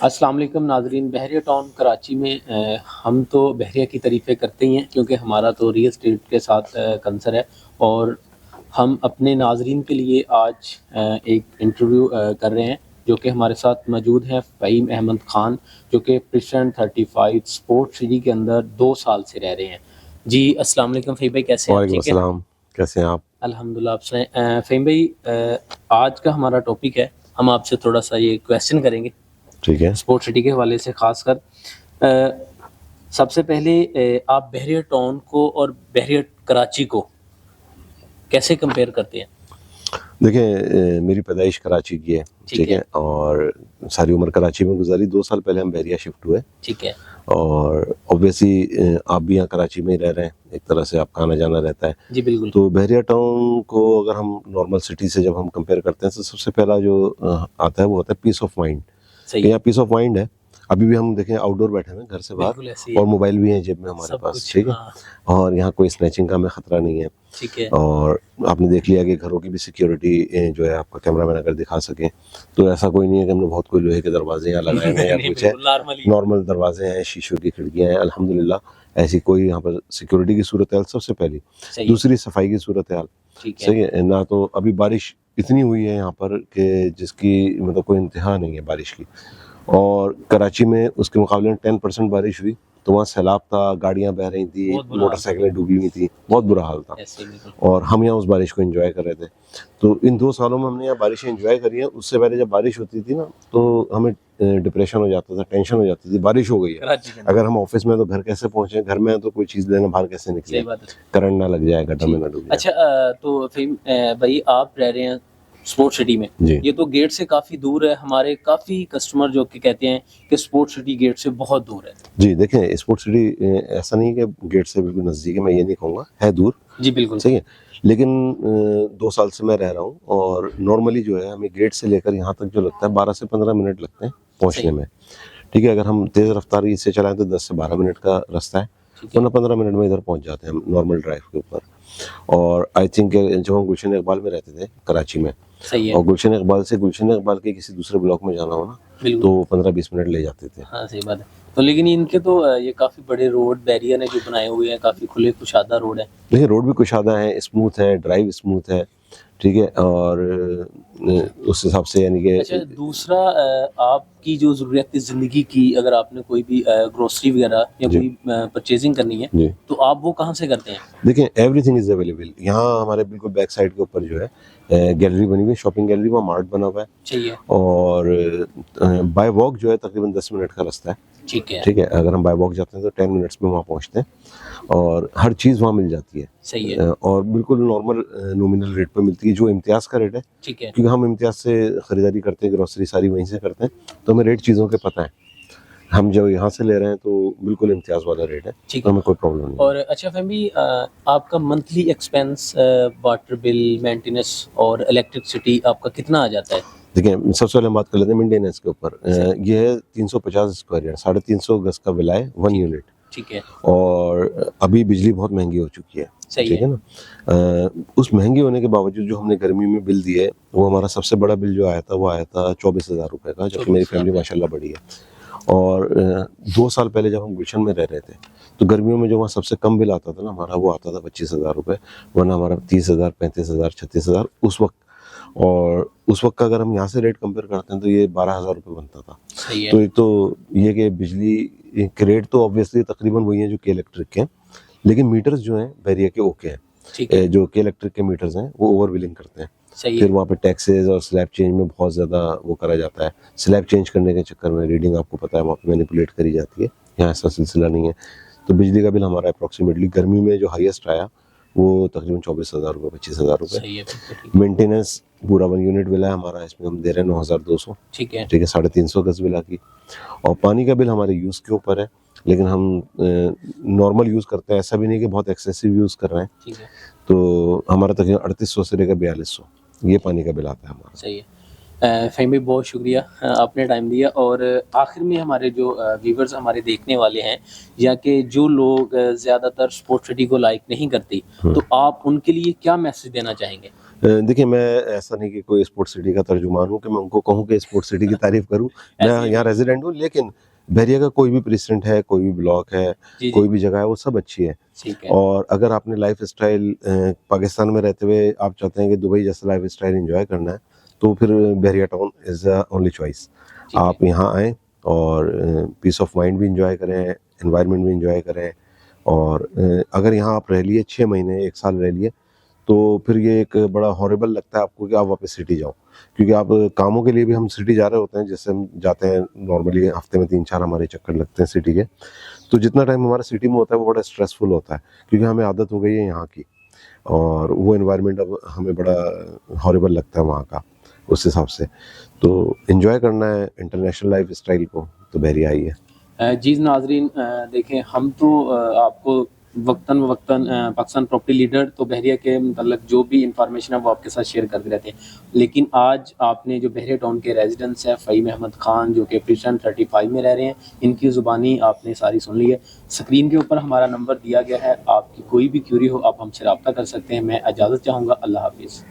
अस्सलाम वालेकुम नाज़रीन। बहरिया टाउन कराची में हम तो बहरिया की तारीफ़ें करते ही हैं क्योंकि हमारा तो रियल एस्टेट के साथ कंसर है। और हम अपने नाज़रीन के लिए आज एक इंटरव्यू कर रहे हैं जो कि हमारे साथ मौजूद हैं फ़हीम अहमद ख़ान, जो कि प्रिशन 35 स्पोर्ट सिटी के अंदर 2 साल से रह रहे हैं। जी अस्सलाम वालेकुम फ़हीम भाई, कैसे हैं आप? वालेकुम ठीक है, अस्सलाम, कैसे हैं आप? अल्हम्दुलिल्लाह। आप सुनाएं फ़हीम भाई, आज का हमारा टॉपिक है, हम आपसे थोड़ा सा ये क्वेश्चन करेंगे ठीक है। स्पोर्ट सिटी के हवाले से खासकर। सबसे पहले आप बहरिया टाउन को और बहरिया कराची को कैसे कंपेयर करते हैं? देखिए मेरी पैदाइश कराची की है, ठीक है, और सारी उम्र कराची में गुजारी। 2 साल पहले हम बहरिया शिफ्ट हुए। ठीक है। और ऑब्वियसली आप भी यहाँ कराची में ही रह रहे हैं, एक तरह से आपका आना जाना रहता है। जी बिल्कुल। तो बहरिया टाउन को अगर हम नॉर्मल सिटी से जब हम कंपेयर करते हैं तो सबसे पहला जो आता है वो होता है पीस ऑफ माइंड। सही यहाँ पीस ऑफ माइंड है। अभी भी हम देखें आउटडोर बैठे हैं घर से बाहर, और मोबाइल भी है जेब में हमारे पास, ठीक है। और यहाँ कोई स्नैचिंग का हमें खतरा नहीं है, ठीक है। और आपने देख लिया कि घरों की भी सिक्योरिटी जो है, आपका कैमरामैन अगर दिखा सके तो ऐसा कोई नहीं है कि हमने बहुत कोई लोहे के दरवाजे यहाँ लगाए हैं या कुछ है। नॉर्मल दरवाजे हैं, शीशों की खिड़कियाँ हैं, अल्हम्दुलिल्लाह। ऐसी कोई यहाँ पर सिक्योरिटी की सूरत हाल सबसे पहली। दूसरी सफाई की सूरत हाल सही है ना। तो अभी बारिश इतनी हुई है यहाँ पर कि जिसकी मतलब कोई इंतहा नहीं है बारिश की। और कराची में उसके मुकाबले में 10% बारिश हुई तो वहाँ सैलाब था, गाड़ियाँ बह रही थी, मोटरसाइकिलें डूबी हुई थी, बहुत बुरा हाल था। और हम यहाँ उस बारिश को एंजॉय कर रहे थे। तो इन 2 सालों में हमने यहाँ बारिशें एंजॉय करी हैं। उससे पहले जब बारिश होती थी ना तो हमें डिप्रेशन हो जाता था, टेंशन हो जाती थी, बारिश हो गई है, अगर हम ऑफिस में तो घर कैसे पहुंचे, घर में तो कोई चीज़ लेना बाहर कैसे निकले, करंट ना लग जाए, गड्ढा में ना डूब जाए। अच्छा, तो फिर भाई आप रह रहे हैं स्पोर्ट सिटी में, ये तो गेट से काफ़ी दूर है। हमारे काफ़ी कस्टमर जो कि कहते हैं कि स्पोर्ट सिटी गेट से बहुत दूर है। जी देखें, स्पोर्ट सिटी ऐसा नहीं है कि गेट से बिल्कुल नज़दीक है, मैं ये नहीं कहूँगा, है दूर। जी बिल्कुल सही है। लेकिन 2 साल से मैं रह रहा हूँ और नॉर्मली जो है हमें गेट से लेकर यहाँ तक जो लगता है 12 से 15 मिनट लगते हैं पहुँचने में, ठीक है। अगर हम तेज़ रफ्तारी से चलाएं तो 10 से 12 मिनट का रास्ता है, वरना 15 मिनट में इधर पहुँच जाते हैं हम नॉर्मल ड्राइव के ऊपर। और आई थिंक जब हम गुलशन इकबाल में रहते थे कराची में, सही है, और गुलशन इकबाल से गुलशन इकबाल के किसी दूसरे ब्लॉक में जाना हो ना तो 15-20 मिनट ले जाते थे। हाँ सही बात है। तो लेकिन इनके तो ये काफ़ी बड़े रोड बैरियर ने जो बनाए हुए हैं, काफ़ी खुले कुशादा रोड है। देखिए रोड भी कुशादा है, स्मूथ है, ड्राइव स्मूथ है, ठीक है। और उस हिसाब से यानी कि अच्छा, दूसरा आपकी जो ज़रूरत ज़िंदगी की, अगर आपने कोई भी ग्रोसरी वगैरह या कोई परचेजिंग करनी है तो आप वो कहाँ से करते हैं? देखिए एवरीथिंग इज़ अवेलेबल यहाँ हमारे बिल्कुल बैक साइड के ऊपर जो है गैलरी बनी हुई है, शॉपिंग गैलरी, वहाँ मार्ट बना हुआ है, चाहिए। और बाय वॉक जो है तकरीबन 10 मिनट का रास्ता है, ठीक है, ठीक है। अगर हम बाय वॉक जाते हैं तो 10 मिनट्स में वहाँ पहुँचते हैं और हर चीज़ वहाँ मिल जाती है, सही है। और बिल्कुल नॉर्मल नॉमिनल रेट पे मिलती है, जो इम्तियाज़ का रेट है, ठीक है, क्योंकि हम इम्तियाज़ से ख़रीदारी करते हैं, ग्रोसरी सारी वहीं से करते हैं, तो हमें रेट चीज़ों के पता है। हम जो यहाँ से ले रहे हैं तो बिल्कुल इम्तियाज़ वाला रेट है, तो हमें कोई प्रॉब्लम नहीं। और अच्छा फैमिली, आपका monthly expense water bill, maintenance और इलेक्ट्रिसिटी आपका कितना आ जाता है? देखिए सबसे पहले हम बात कर लेते हैं मेंटेनेंस के ऊपर। ये है 350 स्क्वायर यार्ड, 350 गज का विला है, 1 यूनिट, ठीक है। और अभी बिजली बहुत महंगी हो चुकी है, ठीक है ना। उस महंगी होने के बावजूद जो हमने गर्मी में बिल दिए, वो हमारा सबसे बड़ा बिल जो आया था वो आया था 24,000 रुपये का, जबकि मेरी फैमिली माशाल्लाह बड़ी है। और 2 साल पहले जब हम गुलशन में रह रहे थे तो गर्मियों में जो वहाँ सबसे कम बिल आता था ना हमारा, वो आता था 25,000 रुपये, वरना हमारा 30,000, 35,000, 36,000 उस वक्त। और उस वक्त का अगर हम यहाँ से रेट कंपेयर करते हैं तो ये 12,000 रुपये बनता था। तो एक तो ये कि बिजली के रेट तो ऑब्वियसली तकरीबन वही हैं जो के इलेक्ट्रिक के हैं, लेकिन मीटर्स जो हैं बैरिया के ओके हैं, जो के इलेक्ट्रिक के मीटर्स हैं वो ओवर बिलिंग करते हैं। फिर वहाँ पे टैक्सेस और स्लैब चेंज में बहुत ज़्यादा वो करा जाता है। स्लैब चेंज करने के चक्कर में रीडिंग आपको पता है वहाँ पे मैनिपुलेट करी जाती है, यहाँ ऐसा सिलसिला नहीं है। तो बिजली का बिल हमारा अप्रॉक्सीमेटली गर्मी में जो हाईएस्ट आया वो तकरीबन 24,000 रुपये, 25,000 रुपये। मेंटेनेंस पूरा 1 यूनिट बिल है हमारा, इसमें हम दे रहे हैं 9,200, ठीक है, ठीक है, 350 गज बिला की। और पानी का बिल हमारे यूज़ के ऊपर है, लेकिन हम नॉर्मल यूज़ करते हैं, ऐसा भी नहीं कि बहुत एक्सेसिव यूज़ कर रहे हैं, ठीक है। तो हमारा तकरीबन 3800 से लेकर 4200 ये पानी का बिल आता है हमारा, सही है। फ़हीम भाई बहुत शुक्रिया, आपने टाइम दिया। और आखिर में हमारे जो व्यूवर्स हमारे देखने वाले हैं या कि जो लोग ज़्यादातर स्पोर्ट सिटी को लाइक नहीं करते, तो आप उनके लिए क्या मैसेज देना चाहेंगे? देखिए, मैं ऐसा नहीं कि कोई स्पोर्ट्स सिटी का तर्जुमान हूँ कि मैं उनको कहूँ कि स्पोर्ट्स सिटी की तारीफ करूँ। मैं यहाँ रेजिडेंट हूँ, लेकिन बहरिया का कोई भी प्रेसिडेंट है, कोई भी ब्लॉक है, कोई भी जगह है, वो सब अच्छी है। और अगर आपने लाइफ स्टाइल पाकिस्तान में रहते हुए आप चाहते हैं कि दुबई जैसा लाइफ स्टाइल इंजॉय करना है, तो फिर Bahria town is the only choice. आप यहाँ आएँ और पीस ऑफ माइंड भी इंजॉय करें, एनवायरनमेंट भी इंजॉय करें। और अगर यहाँ आप रह लिए 6 महीने, 1 साल रह लिए, तो फिर ये एक बड़ा हॉरिबल लगता है आपको कि आप वापस सिटी जाओ, क्योंकि आप कामों के लिए भी हम सिटी जा रहे होते हैं। जैसे हम जाते हैं नॉर्मली हफ्ते में 3-4 हमारे चक्कर लगते हैं सिटी के, तो जितना टाइम हमारा सिटी में होता है वो बड़ा स्ट्रेसफुल होता है, क्योंकि हमें आदत हो गई है यहाँ की, और वो एनवायरनमेंट अब हमें बड़ा हॉरिबल लगता है वहाँ का। उस हिसाब से तो एंजॉय करना है इंटरनेशनल लाइफ स्टाइल को, तो बहरिया ही है। जी नाजरीन, देखें हम तो आपको वक्तन पाकिस्तान प्रॉपर्टी लीडर तो बहरिया के मतलब जो भी इंफॉर्मेशन है वो आपके साथ शेयर करते रहते हैं, लेकिन आज आपने जो बहरिया टाउन के रेजिडेंट्स हैं फ़हीम अहमद ख़ान जो कि प्रेसिडेंट 35 में रह रहे हैं, इनकी ज़ुबानी आपने सारी सुन ली है। स्क्रीन के ऊपर हमारा नंबर दिया गया है, आपकी कोई भी क्यूरी हो आप हमसे रब्ता कर सकते हैं। मैं इजाज़त चाहूँगा, अल्लाह हाफिज़।